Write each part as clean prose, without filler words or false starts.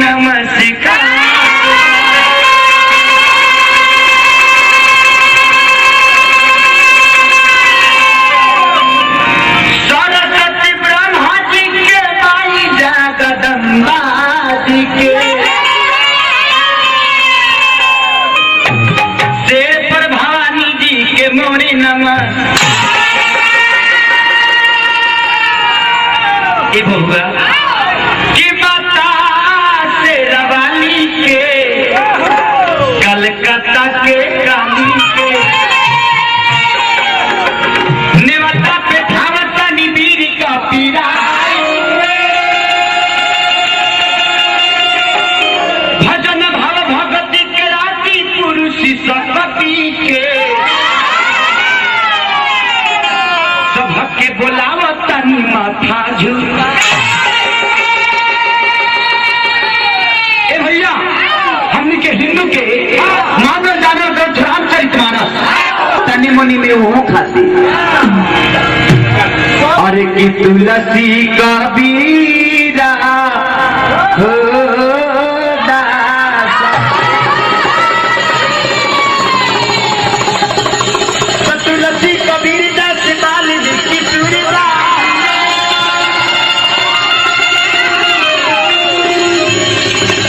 नमस्कार। सरस्वती ब्रह्मा जी के माई जगदम्बा जी के शेर पर भवानी जी के मोरी नमस्कार। बउआ की बता शेरा वाली के कलकत्ता के काली के नेवता पे धावता निबीर का पीरा भजन भाव भगति के राती पुरुष शक्ति के सबके बोलावता नी माथा झुका। ए भैया हमने के हिंदू के मानव जानव ग्रंथ रामचरितमानस तनी मनी में वो खाती अरे की तुलसी कबीरा हो दासा तुलसी कबीर दास बाल की तुलसा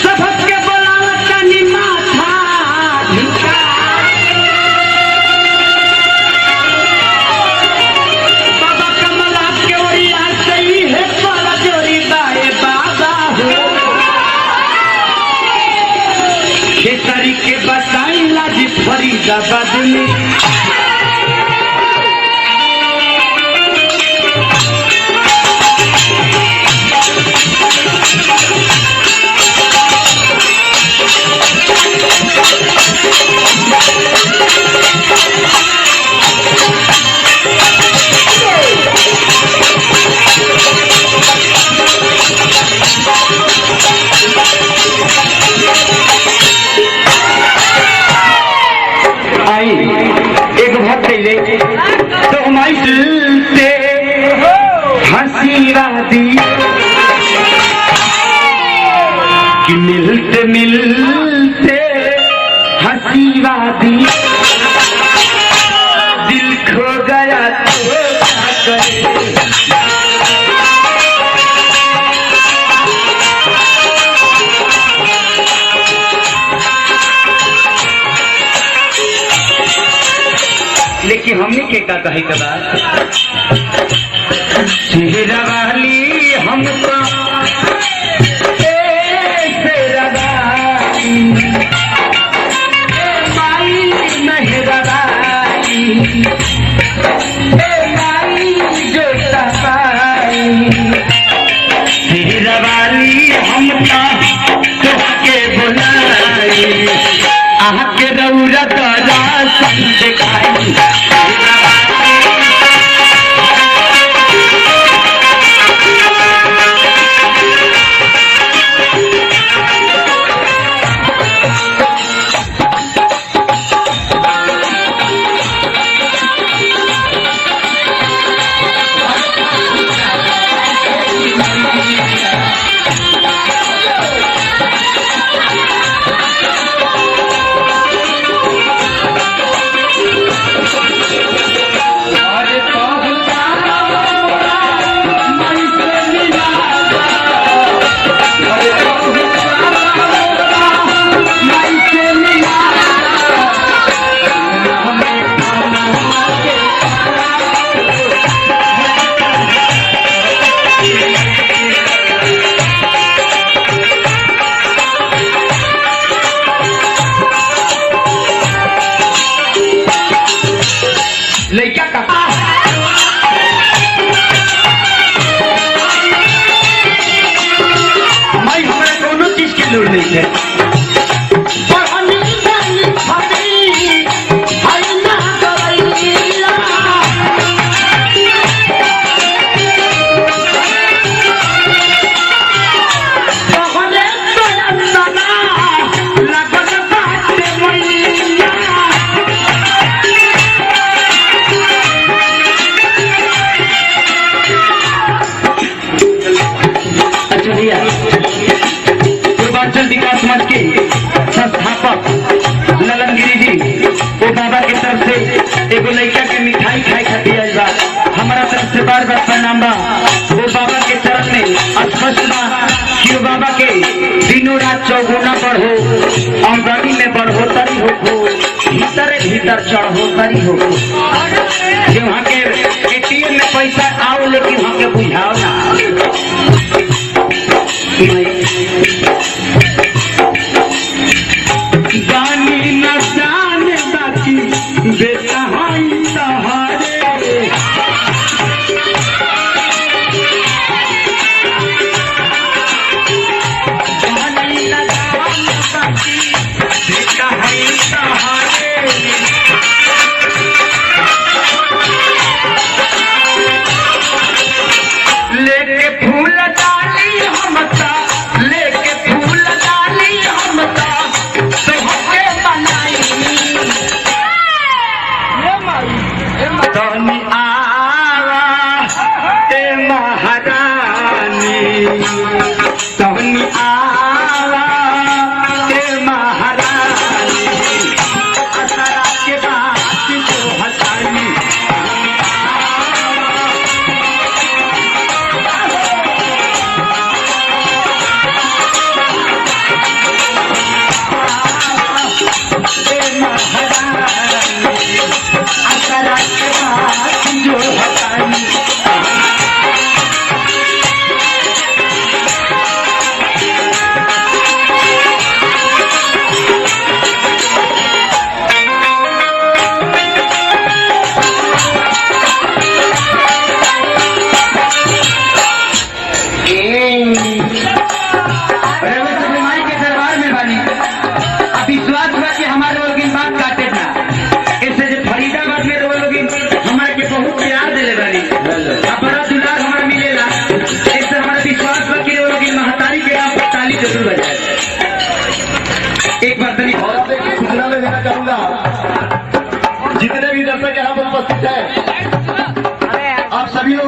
सबके बोलावता नी माथा झुका। बाबा कमला के ओरिया सही है पर जोरी बाए बाबा हो खेसारी के बताई लाज फरीदाबाद में आई एक भक्त तो हमारी से हंसी वादी कि मिलते मिलते हंसी वादी दिल खो गया तो क्या करे। लेकिन हमने के का कहे के बाद चेहरा वाली हमको शेरा वाली माई मेहरा वाली माई जोता पाई शेरा वाली हमका सबके बुलाई आके रौरा तारा दिखाई। लड़का कहा मैं हमारे दोनों चीज की लोड़ नहीं है। चौगुना बढ़ो, आमदनी में बढ़ोतरी हो, भीतर भीतर चढ़ोतरी हो। कि वहाँ के एटीएम में पैसा आओ लेकिन वहाँ के बुझाओ ना। जानी न जाने बाकी बेटा हाई सहारे। जानी न जाने बाकी बेटा हाई सहारे। लेके फूल डाली हमता, लेके फूल डाली हमता सबके बनाई। तनी आवा ए महारानी, तनी आवा ए महारानी, असरा के बात जो हटानी। एक बार सूचना में देना चाहूंगा, जितने भी दर्शक यहाँ पर उपस्थित है, आप सभी लोग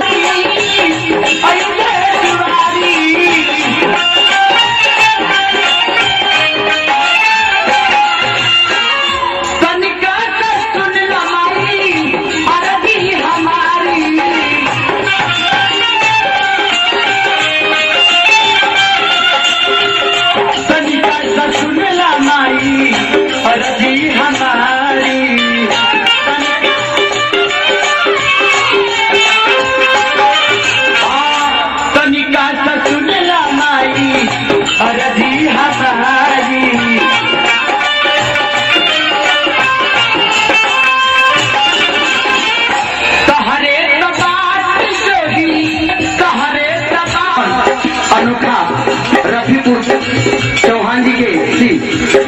चौहान जी के सी।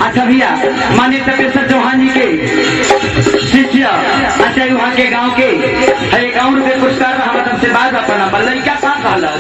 अच्छा भैया, माननीय तपेश्वर चौहान जी के शिष्य, अच्छा वहाँ के गांव के 51 रुपये पुरस्कार हमारे से बाद अपना लड़का साथ वाला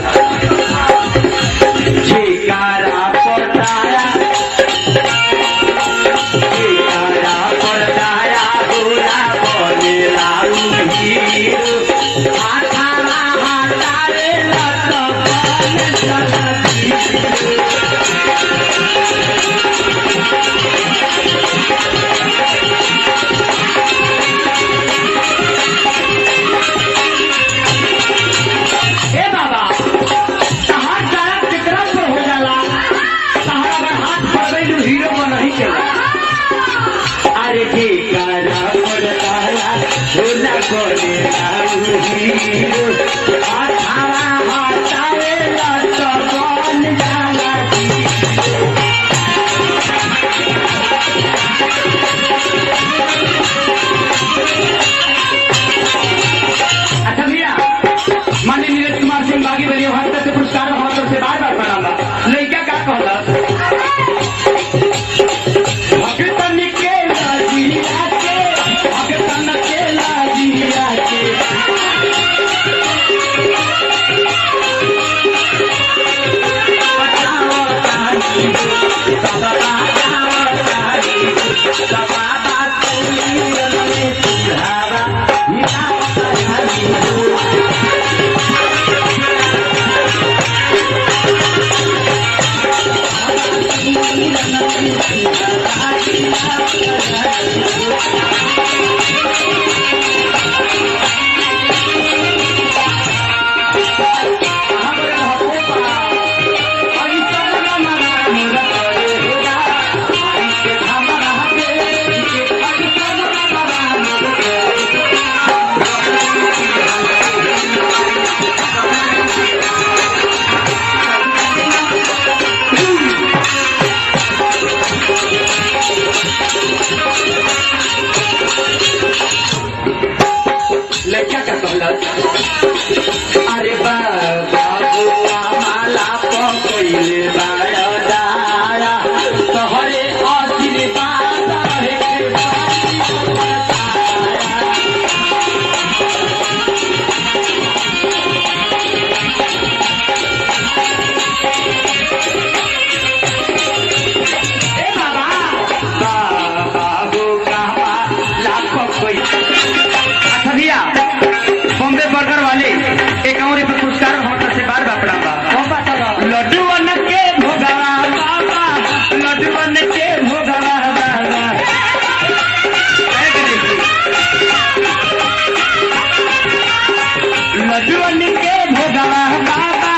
लड्डुअन के भोगवा बाबा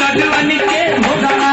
लड्डुअन के भोगवा